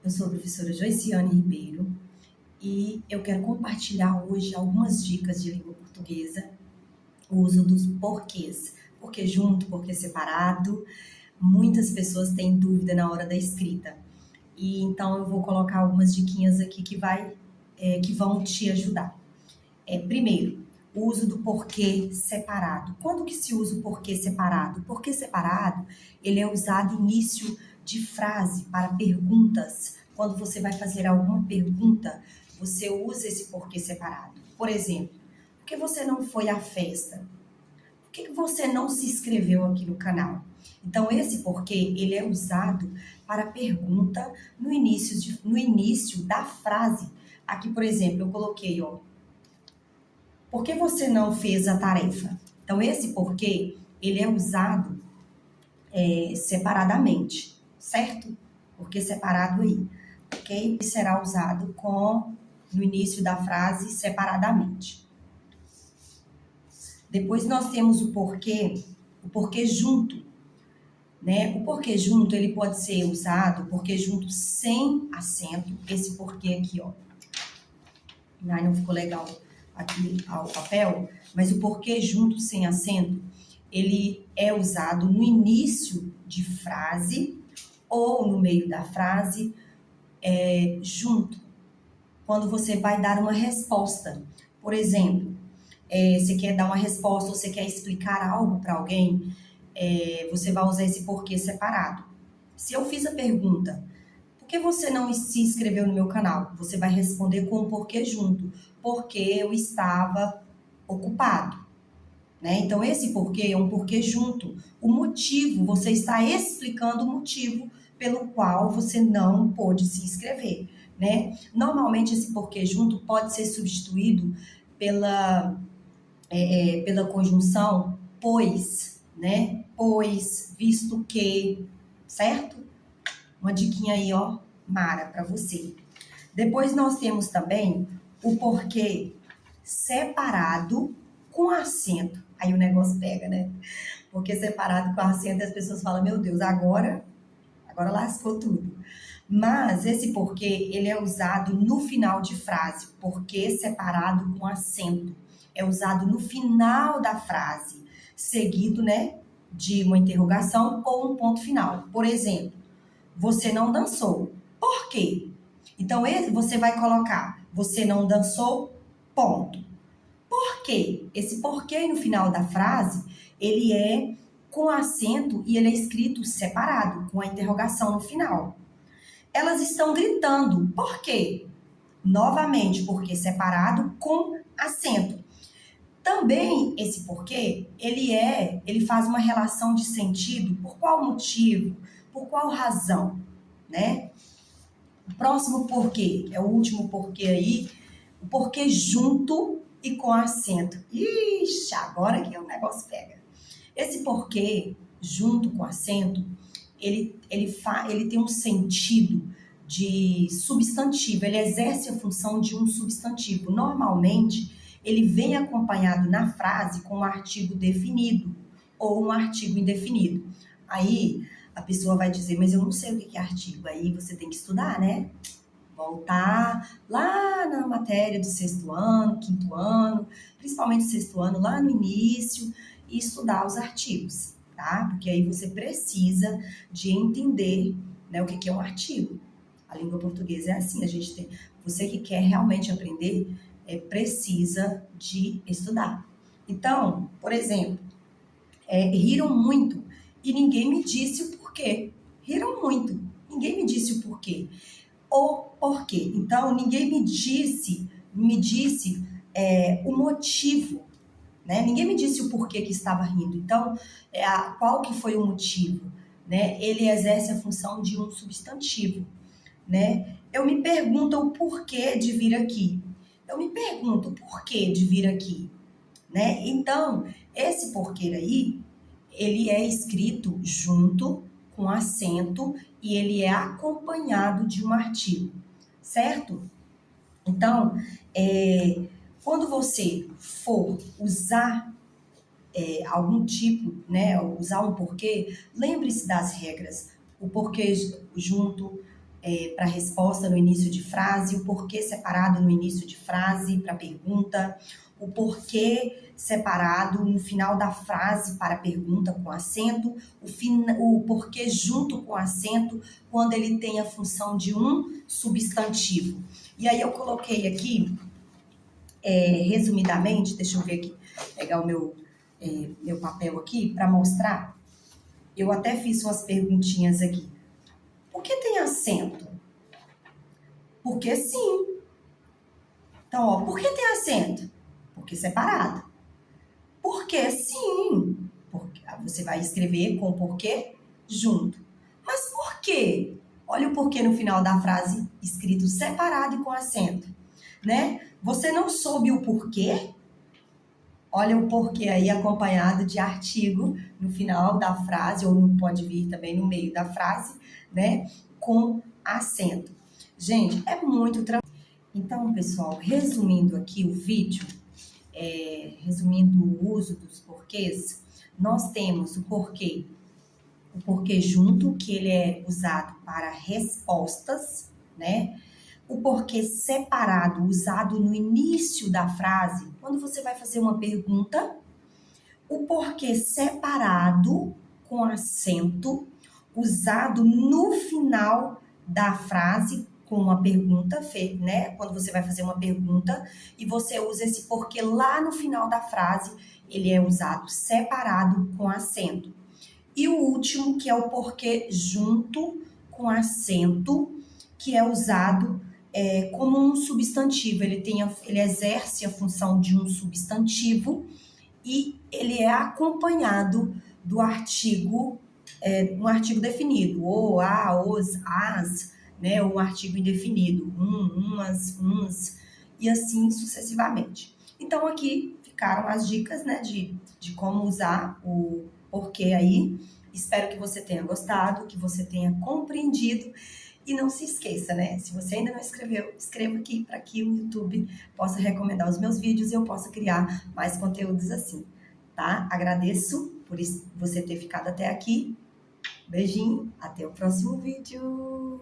Eu sou a professora Joiciane Ribeiro e eu quero compartilhar hoje algumas dicas de língua portuguesa, o uso dos porquês. Porquê junto, porquê separado. Muitas pessoas têm dúvida na hora da escrita. E então eu vou colocar algumas diquinhas aqui que vão te ajudar. Primeiro, o uso do porquê separado. Quando que se usa o porquê separado? O porquê separado, ele é usado início de frase para perguntas. Quando você vai fazer alguma pergunta, você usa esse porquê separado. Por exemplo, por que você não foi à festa? Por que você não se inscreveu aqui no canal? Então, esse porquê, ele é usado para pergunta no início da frase. Aqui, por exemplo, eu coloquei, por que você não fez a tarefa? Então, esse porquê, ele é usado separadamente, certo? Porque separado aí, ok? E será usado no início da frase separadamente. Depois nós temos o porquê junto, né? O porquê junto, ele pode ser usado, porquê junto sem acento, esse porquê aqui, Ai, não ficou legal aqui ao papel, mas o porquê junto sem acento, ele é usado no início de frase ou no meio da frase, junto, quando você vai dar uma resposta. Por exemplo, você quer dar uma resposta ou você quer explicar algo para alguém, você vai usar esse porquê separado. Se eu fiz a pergunta, por que você não se inscreveu no meu canal? Você vai responder com o porquê junto. Porque eu estava ocupado, né? Então, esse porquê é um porquê junto. O motivo, você está explicando o motivo pelo qual você não pôde se inscrever, né? Normalmente, esse porquê junto pode ser substituído pela conjunção pois, né? Pois, visto que, certo? Uma diquinha aí, mara, para você. Depois nós temos também o porquê separado com acento. Aí o negócio pega, né? Porque separado com acento as pessoas falam, meu Deus, agora lascou tudo. Mas esse porquê, ele é usado no final de frase. Porquê separado com acento. É usado no final da frase, seguido, né, de uma interrogação ou um ponto final. Por exemplo, você não dançou. Por quê? Então, você vai colocar, você não dançou, ponto. Por quê? Esse porquê no final da frase, ele é com acento e ele é escrito separado, com a interrogação no final. Elas estão gritando. Por quê? Novamente, porquê separado com acento. Também esse porquê, ele faz uma relação de sentido. Por qual motivo? Por qual razão? Né? O próximo porquê, é o último porquê aí, o porquê junto e com acento. Ixi, agora que o negócio pega. Esse porquê junto com acento, ele tem um sentido de substantivo, ele exerce a função de um substantivo. Normalmente, ele vem acompanhado na frase com um artigo definido ou um artigo indefinido. Aí, a pessoa vai dizer, mas eu não sei o que é artigo. Aí você tem que estudar, né? Voltar lá na matéria do sexto ano, quinto ano, principalmente sexto ano, lá no início, e estudar os artigos, tá? Porque aí você precisa de entender, né, o que é um artigo. A língua portuguesa é assim, você que quer realmente aprender, precisa de estudar. Então, por exemplo, riram muito e ninguém me disse o porquê. Riram muito, ninguém me disse o porquê. O porquê. Então, ninguém me disse o motivo, né? Ninguém me disse o porquê que estava rindo. Então, qual que foi o motivo? Né? Ele exerce a função de um substantivo, né? Eu me pergunto o porquê de vir aqui. Eu me pergunto o porquê de vir aqui, né? Então, esse porquê aí, ele é escrito junto com acento e ele é acompanhado de um artigo, certo? Então, quando você for usar algum tipo, né, usar um porquê, lembre-se das regras. O porquê junto, para resposta no início de frase, o porquê separado no início de frase para pergunta, o porquê separado no final da frase para pergunta com acento, o porquê junto com acento quando ele tem a função de um substantivo. E aí eu coloquei aqui, resumidamente, deixa eu ver aqui, pegar o meu papel aqui para mostrar. Eu até fiz umas perguntinhas aqui. Por que tem acento? Porque sim. Então, ó, por que tem acento? Porque separado. Porque sim. Porque você vai escrever com o porquê junto. Mas por quê? Olha o porquê no final da frase escrito separado e com acento, né? Você não soube o porquê? Olha o porquê aí acompanhado de artigo no final da frase, ou pode vir também no meio da frase, né? Com acento. Gente, é muito tranquilo. Então, pessoal, resumindo aqui o vídeo, resumindo o uso dos porquês, nós temos o porquê junto, que ele é usado para respostas, né? O porquê separado, usado no início da frase, quando você vai fazer uma pergunta. O porquê separado, com acento, usado no final da frase, com uma pergunta, né? Quando você vai fazer uma pergunta e você usa esse porquê lá no final da frase, ele é usado separado com acento. E o último, que é o porquê junto com acento, que é usado como um substantivo. Ele exerce a função de um substantivo e ele é acompanhado do artigo, um artigo definido, o, a, os, as, né, ou um artigo indefinido, umas, uns, e assim sucessivamente. Então, aqui ficaram as dicas, né, de como usar o porquê aí. Espero que você tenha gostado, que você tenha compreendido. E não se esqueça, né? Se você ainda não escreveu, escreva aqui para que o YouTube possa recomendar os meus vídeos e eu possa criar mais conteúdos assim, tá? Agradeço por você ter ficado até aqui. Beijinho, até o próximo vídeo!